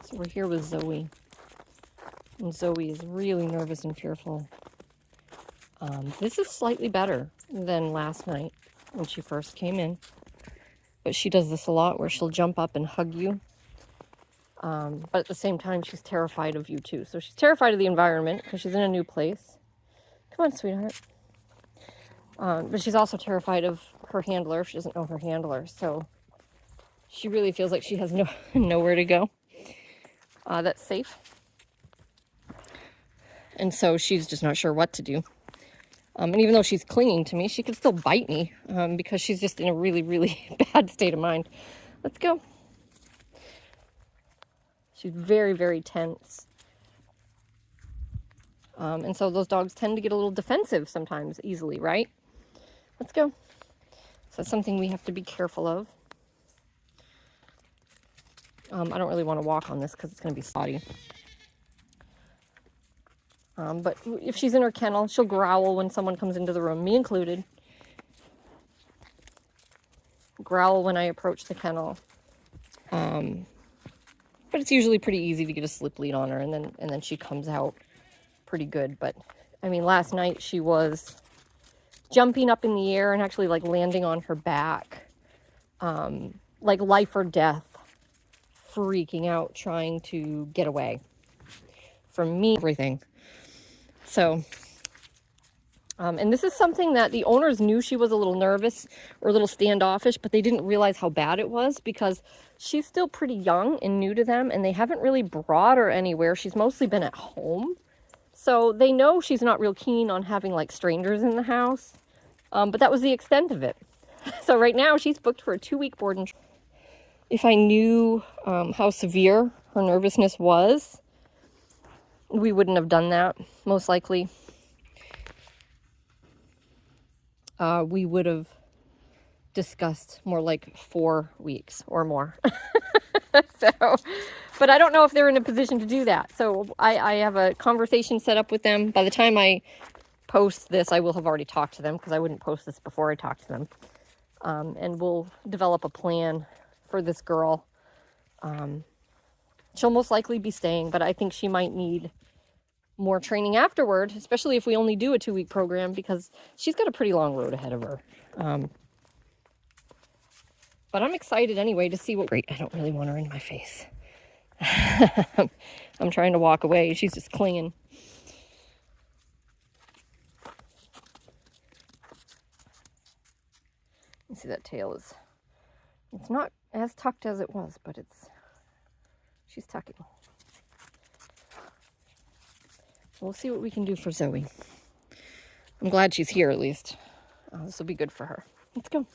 So we're here with Zoey. And Zoey is really nervous and fearful. This is slightly better than last night when she first came in. But she does this a lot where she'll jump up and hug you. But at the same time, she's terrified of you too. So she's terrified of the environment because she's in a new place. Come on, sweetheart. But she's also terrified of her handler. She doesn't know her handler. So she really feels like she has nowhere to go that's safe. And so she's just not sure what to do. And even though she's clinging to me, she could still bite me because she's just in a really, really bad state of mind. Let's go. She's very, very tense. And so those dogs tend to get a little defensive sometimes easily, right? Let's go. So that's something we have to be careful of. I don't really want to walk on this because it's going to be spotty. But if she's in her kennel, she'll growl when someone comes into the room, me included. Growl when I approach the kennel. But it's usually pretty easy to get a slip lead on her, and then she comes out pretty good. But I mean, last night she was jumping up in the air and actually like landing on her back, like life or death, freaking out, trying to get away from me, everything. So, and this is something that the owners knew she was a little nervous or a little standoffish, but they didn't realize how bad it was because she's still pretty young and new to them, and they haven't really brought her anywhere. She's mostly been at home. So they know she's not real keen on having like strangers in the house, but that was the extent of it. So right now she's booked for a 2-week board and if I knew how severe her nervousness was, we wouldn't have done that, most likely. We would have discussed more like 4 weeks or more. But I don't know if they're in a position to do that. So I have a conversation set up with them. By the time I post this, I will have already talked to them because I wouldn't post this before I talk to them. And we'll develop a plan for this girl. She'll most likely be staying, but I think she might need more training afterward, especially if we only do a 2-week program because she's got a pretty long road ahead of her. But I'm excited anyway to see what... Great, I don't really want her in my face. I'm trying to walk away. She's just clinging. You see that tail is... It's not as tucked as it was, but she's tucking. We'll see what we can do for Zoey. I'm glad she's here at least. This will be good for her. Let's go.